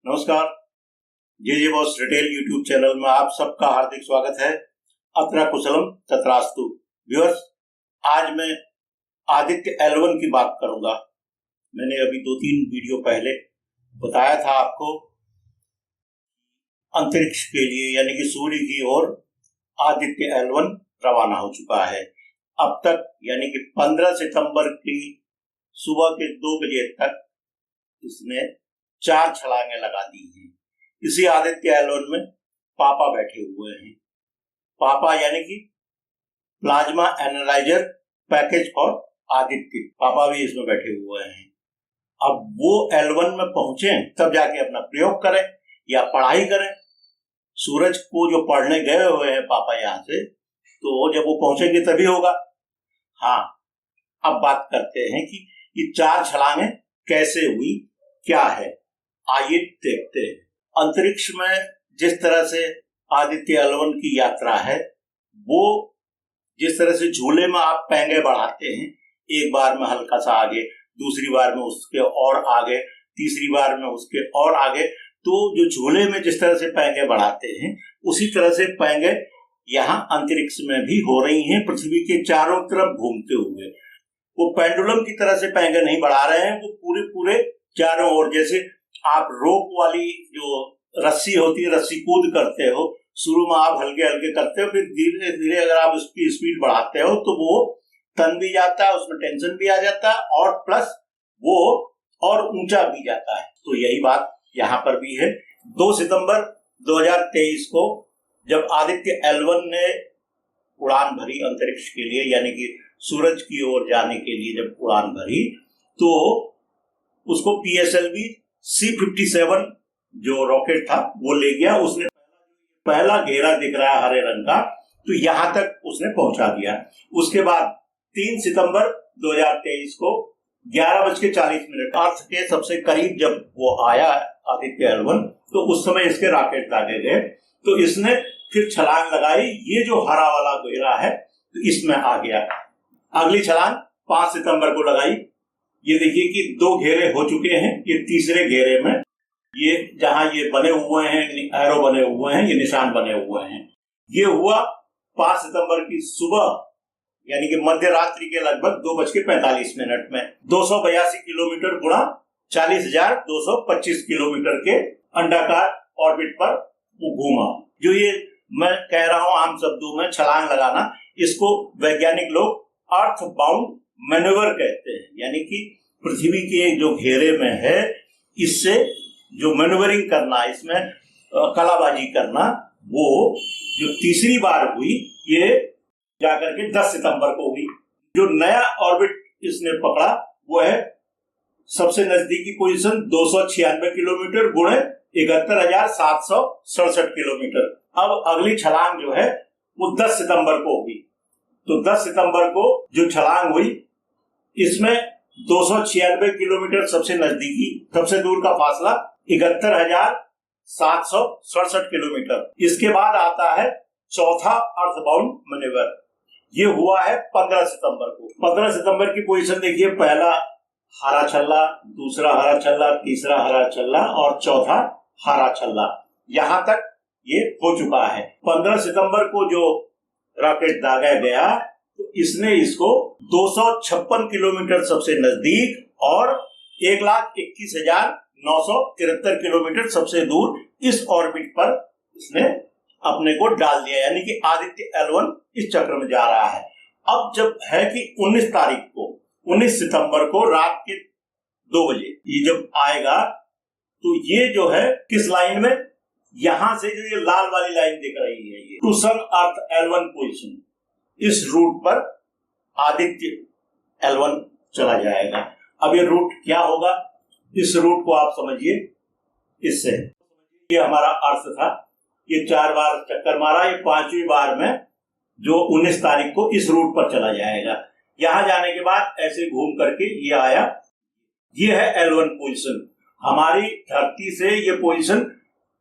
नमस्कार। जे boss retail YouTube channel में आप सबका हार्दिक स्वागत है। अत्र कुशलम तत्रास्तु। व्यूअर्स, आज मैं आदित्य L1 की बात करूंगा। मैंने अभी 2-3 वीडियो पहले बताया था आपको, अंतरिक्ष के लिए यानी कि सूर्य की ओर आदित्य L1 रवाना हो चुका है। अब तक यानी कि 15 सितंबर की सुबह के 2 बजे तक इसने 4 छलांगे लगा दी हैं। इसी आदित्य L1 में पापा बैठे हुए हैं। पापा यानी कि plasma analyser package for Aditya, पापा भी इसमें बैठे हुए हैं। अब वो L1 में पहुंचे तब जाके अपना प्रयोग करें या पढ़ाई करें। सूरज को जो पढ़ने गए हुए हैं पापा यहाँ से, तो जब वो पहुंचेंगे तभी होगा। हाँ, अब बात करते हैं कि ये 4 छलांगे कैसे हुई, क्या है, आइए देखते हैं। अंतरिक्ष में जिस तरह से आदित्य L1 की यात्रा है, वो जिस तरह से झूले में आप पैंगे बढ़ाते हैं, एक बार में हल्का सा आगे, दूसरी बार में उसके और आगे, तीसरी बार में उसके और आगे, तो जो झूले में जिस तरह से पैंगे बढ़ाते हैं, उसी तरह से पैंगे यहाँ अंतरिक्ष में भी हो रही हैं, पृथ्वी के चारों तरफ घूमते हुए। वो पेंडुलम की तरह से पैंगे नहीं बढ़ा रहे हैं, वो पूरे चारों ओर, जैसे आप रोप वाली जो रस्सी होती है, रस्सी कूद करते हो, शुरू में आप हल्के हल्के करते हो, फिर धीरे धीरे अगर आप उसकी स्पीड बढ़ाते हो तो वो तन भी जाता है, उसमें टेंशन भी आ जाता है और प्लस वो और ऊंचा भी जाता है। तो यही बात यहाँ पर भी है। 2 सितंबर 2023 को जब आदित्य L1 ने उड़ान भरी अंतरिक्ष के लिए, यानी कि सूरज की ओर जाने के लिए जब उड़ान भरी, तो उसको PSLV C-57 जो रॉकेट था वो ले गया। उसने पहला घेरा दिख रहा है हरे रंग का, तो यहां तक उसने पहुंचा दिया। उसके बाद 3 सितंबर 2023 को 11:40 अर्थ के सबसे करीब जब वो आया आदित्य L1, तो उस समय इसके रॉकेट दागे गए, तो इसने फिर छलांग लगाई। ये जो हरा वाला घेरा है तो इसमें आ गया। अगली छलांग 5 सितंबर को लगाई। ये देखिए कि 2 घेरे हो चुके हैं। ये तीसरे घेरे में ये जहां ये बने हुए हैं, एरो बने हुए हैं, ये निशान बने हुए हैं। ये हुआ 5 सितंबर की सुबह, यानी कि मध्य रात्रि के लगभग 2:45 में 282 किलोमीटर गुणा 40,225 किलोमीटर के अंडाकार ऑर्बिट पर वो घूमा। जो ये मैं कह रहा हूं आम शब्दों में छलांग लगाना, इसको वैज्ञानिक लोग अर्थ बाउंड मैन्यूवर कहते हैं। यानी कि पृथ्वी के जो घेरे में है, इससे जो मैन्यूवरिंग करना, इसमें कलाबाजी करना, वो जो तीसरी बार हुई, ये जाकर के 10 सितंबर को हुई। जो नया ऑर्बिट इसने पकड़ा वो है सबसे नजदीकी पोजीशन 296 किलोमीटर गुणे 71,767 किलोमीटर। अब अगली छलांग जो है वो 10 सितंबर को हुई। तो 10 सितंबर को जो छलांग हुई, इसमें 296 किलोमीटर सबसे नजदीकी, सबसे दूर का फासला 71,767 किलोमीटर। इसके बाद आता है चौथा अर्थबाउंड मैन्यूवर। ये हुआ है 15 सितंबर को। 15 सितंबर की पोजीशन देखिए, पहला हरा छल्ला, दूसरा हरा छल्ला, तीसरा हरा छल्ला और चौथा हरा छल्ला, यहां तक ये हो चुका है। 15 सितंबर को जो रॉकेट दागा गया, तो इसने इसको 256 किलोमीटर सबसे नजदीक और 1,21,973 किलोमीटर सबसे दूर इस ऑर्बिट पर इसने अपने को डाल दिया। यानी कि आदित्य L1 इस चक्र में जा रहा है। अब जब है कि 19 सितंबर को रात के 2 बजे ये जब आएगा, तो ये जो है किस लाइन में, यहां से जो ये लाल वाली लाइन दिख रही है, ये to sun earth L1 position, इस रूट पर आदित्य L1 चला जाएगा। अब ये रूट क्या होगा, इस रूट को आप समझिए। इससे ये हमारा अर्थ था, ये 4 बार चक्कर मारा, ये 5वीं बार में जो 19 तारीख को इस रूट पर चला जाएगा। यहां जाने के बाद ऐसे घूम करके ये आया। ये है L1 पोजीशन। हमारी धरती से ये पोजीशन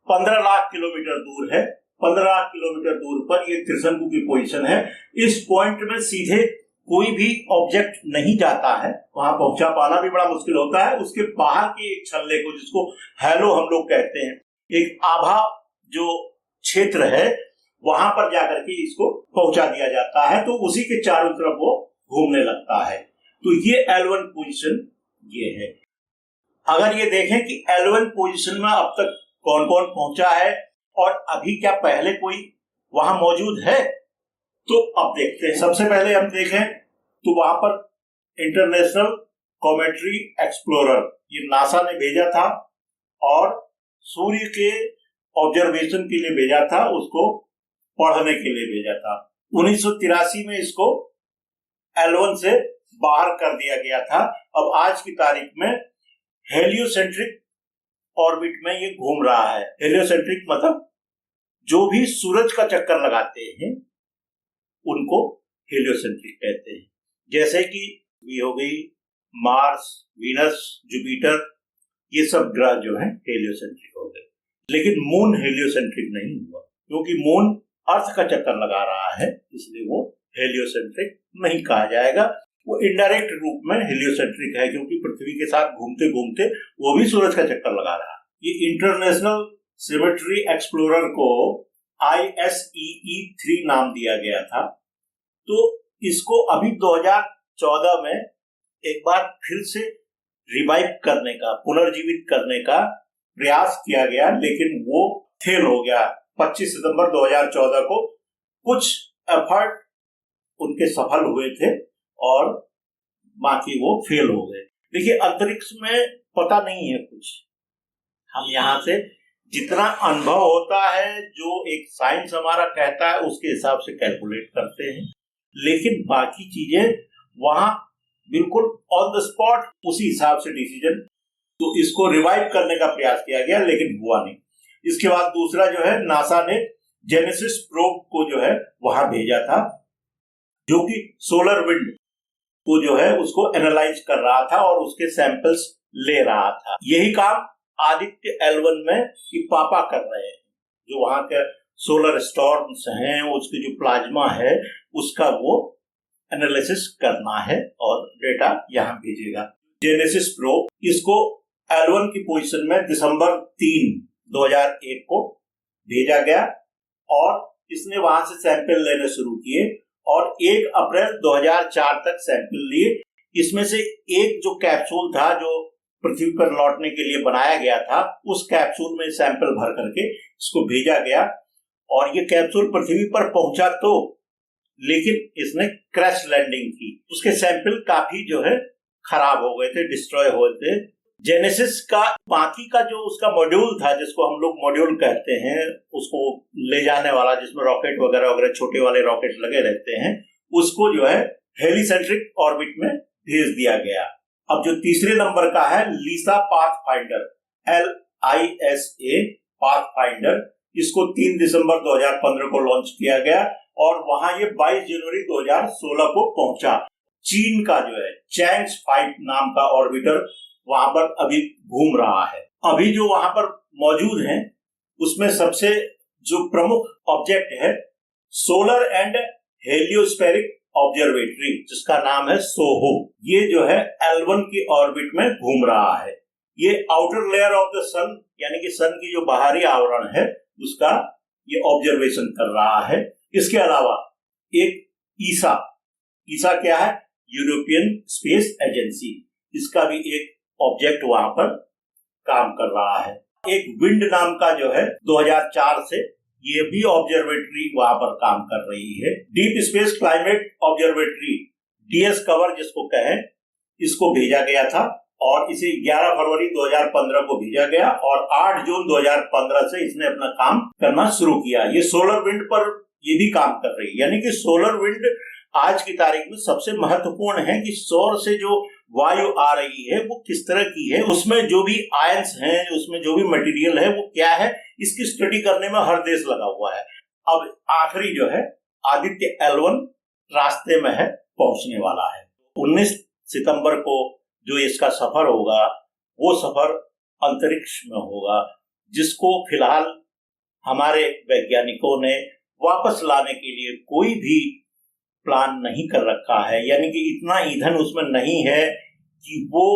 15 लाख किलोमीटर दूर है। 15 लाख किलोमीटर दूर पर ये त्रिशंकु की पोजीशन है। इस पॉइंट में सीधे कोई भी ऑब्जेक्ट नहीं जाता है, वहां पहुंचा पाना भी बड़ा मुश्किल होता है। उसके बाहर के एक छल्ले को, जिसको हैलो हम लोग कहते हैं, एक आभा जो क्षेत्र है, वहां पर जाकर के इसको पहुंचा दिया जाता है, तो उसी के चारों तरफ वो घूमने लगता है। तो ये L1 पोजीशन ये है। अगर ये देखें कि L1 पोजीशन में अब तक कौन कौन पहुंचा है और अभी क्या पहले कोई वहां मौजूद है, तो अब देखते हैं। सबसे पहले हम देखें तो वहां पर इंटरनेशनल कॉमेट्री एक्सप्लोरर, ये नासा ने भेजा था और सूर्य के ऑब्जर्वेशन के लिए भेजा था, उसको पढ़ने के लिए भेजा था। 1983 में इसको L1 से बाहर कर दिया गया था। अब आज की तारीख में हेलियोसेंट्रिक ऑर्बिट में ये घूम रहा है। हेलियोसेंट्रिक मतलब जो भी सूरज का चक्कर लगाते हैं उनको हेलियोसेंट्रिक कहते हैं। जैसे कि ये हो गई मार्स, वीनस, जुपिटर, ये सब ग्रह जो हैं हेलियोसेंट्रिक हो गए। लेकिन मून हेलियोसेंट्रिक नहीं हुआ, क्योंकि मून अर्थ का चक्कर लगा रहा है, इसलिए वो हेलियोसेंट्रिक नहीं कहा जाएगा। वो इनडायरेक्ट रूप में हेलियोसेंट्रिक है, क्योंकि पृथ्वी के साथ घूमते घूमते वो भी सूरज का चक्कर लगा रहा है। ये इंटरनेशनल सिमेट्री एक्सप्लोरर को ISEE-3 नाम दिया गया था। तो इसको अभी 2014 में एक बार फिर से रिवाइव करने का, पुनर्जीवित करने का प्रयास किया गया, लेकिन वो फेल हो गया। 25 सितंबर 2014 को कुछ एफर्ट उनके सफल हुए थे और बाकी वो फेल हो गए। देखिए, अंतरिक्ष में पता नहीं है कुछ। हम यहाँ से जितना अनुभव होता है, जो एक साइंस हमारा कहता है, उसके हिसाब से कैलकुलेट करते हैं, लेकिन बाकी चीजें वहां बिल्कुल ऑन द स्पॉट उसी हिसाब से डिसीजन। तो इसको रिवाइव करने का प्रयास किया गया, लेकिन हुआ नहीं। इसके बाद दूसरा जो है, नासा ने जेनेसिस प्रोब को जो है वहां भेजा था, जो कि सोलर विंड को जो है उसको एनालाइज कर रहा था और उसके सैंपल्स ले रहा था। यही काम आदित्य L1 में ये पापा कर रहे हैं। जो वहां के सोलर स्टॉर्म्स हैं, उसके जो प्लाज्मा है, उसका वो एनालिसिस करना है और डेटा यहाँ भेजेगा। जेनेसिस प्रोब, इसको L1 की पोजीशन में दिसंबर 3, 2001 को भेजा गया और इसने वहां से सैंपल लेने शुरू किए और 1 अप्रैल 2004 तक सैंपल लिए। इसमें से एक जो कैप्सूल था, जो पृथ्वी पर लौटने के लिए बनाया गया था, उस कैप्सूल में सैंपल भर करके इसको भेजा गया और ये कैप्सूल पृथ्वी पर पहुंचा तो, लेकिन इसने क्रैश लैंडिंग की। उसके सैंपल काफी जो है खराब हो गए थे, डिस्ट्रॉय हुए थे। जेनेसिस का बाकी का जो उसका मॉड्यूल था, जिसको हम लोग मॉड्यूल कहते हैं, उसको ले जाने वाला, जिसमें रॉकेट वगैरह वगैरह छोटे वाले रॉकेट लगे रहते हैं, उसको जो है हेलिसेंट्रिक ऑर्बिट में भेज दिया गया। अब जो तीसरे नंबर का है, लीसा पाथफाइंडर, LISA पाथफाइंडर, इसको 3 दिसंबर 2015 को लॉन्च किया गया और वहां ये 22 जनवरी 2016 को पहुंचा। चीन का जो है चैंग्स 5 नाम का ऑर्बिटर वहां पर अभी घूम रहा है। अभी जो वहां पर मौजूद हैं, उसमें सबसे जो प्रमुख ऑब्जेक्ट है, सोलर एंड हेलियोस्फेरिक ऑब्जर्वेटरी, जिसका नाम है सोहो। ये जो है L1 की ऑर्बिट में घूम रहा है। ये आउटर लेयर ऑफ द सन, यानी कि सन की जो बाहरी आवरण है, उसका ये ऑब्जर्वेशन कर रहा है। इसके अलावा एक ईसा क्या है, यूरोपियन स्पेस एजेंसी, इसका भी एक ऑब्जेक्ट वहां पर काम कर रहा है। एक विंड नाम का जो है 2004 से ये भी ऑब्जर्वेटरी वहां पर काम कर रही है। Deep space climate observatory, DS cover जिसको कहें, इसको भेजा गया था और इसे 11 फरवरी 2015 को भेजा गया और 8 जून 2015 से इसने अपना काम करना शुरू किया। ये सोलर विंड पर ये भी काम कर रही है, यानी कि सोलर विंड आज की तारीख में सबसे महत्वपूर्ण है कि सौर से जो वायु आ रही है वो किस तरह की है, उसमें जो भी आयंस हैं, उसमें जो भी मटेरियल है वो क्या है, इसकी स्टडी करने में हर देश लगा हुआ है। अब आखिरी जो है आदित्य L1 रास्ते में है, पहुंचने वाला है। 19 सितंबर को जो इसका सफर होगा, वो सफर अंतरिक्ष में होगा, जिसको फिलहाल हमारे वैज्ञानिकों ने वापस लाने के लिए कोई भी प्लान नहीं कर रखा है, यानी कि इतना ईंधन उसमें नहीं है कि वो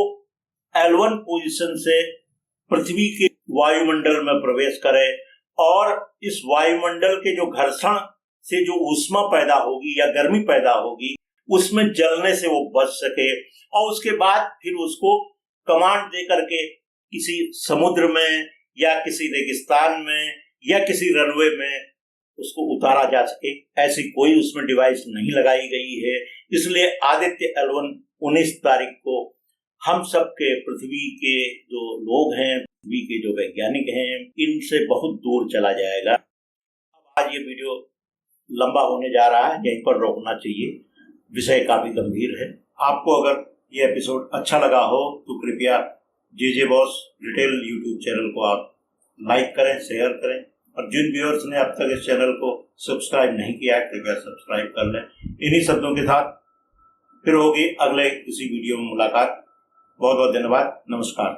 L1 पोजीशन से पृथ्वी के वायुमंडल में प्रवेश करे और इस वायुमंडल के जो घर्षण से जो ऊष्मा पैदा होगी या गर्मी पैदा होगी उसमें जलने से वो बच सके और उसके बाद फिर उसको कमांड दे करके किसी समुद्र में या किसी रेगिस्तान में या किसी रनवे में उसको उतारा जा सके। ऐसी कोई उसमें डिवाइस नहीं लगाई गई है। इसलिए आदित्य L1 19 तारीख को हम सब के पृथ्वी के जो लोग हैं, पृथ्वी के जो वैज्ञानिक हैं, इनसे बहुत दूर चला जाएगा। अब आज ये वीडियो लंबा होने जा रहा है, यहीं पर रोकना चाहिए, विषय काफी गंभीर है। आपको अगर ये एपिसोड अच्छा लगा हो तो कृपया JJ boss detail YouTube channel को आप लाइक करें, शेयर करें और जिन व्यूअर्स ने अब तक इस चैनल को सब्सक्राइब नहीं किया है कृपया सब्सक्राइब कर लें। इन्हीं शब्दों के साथ फिर होगी अगले किसी वीडियो में मुलाकात। बहुत बहुत धन्यवाद। नमस्कार।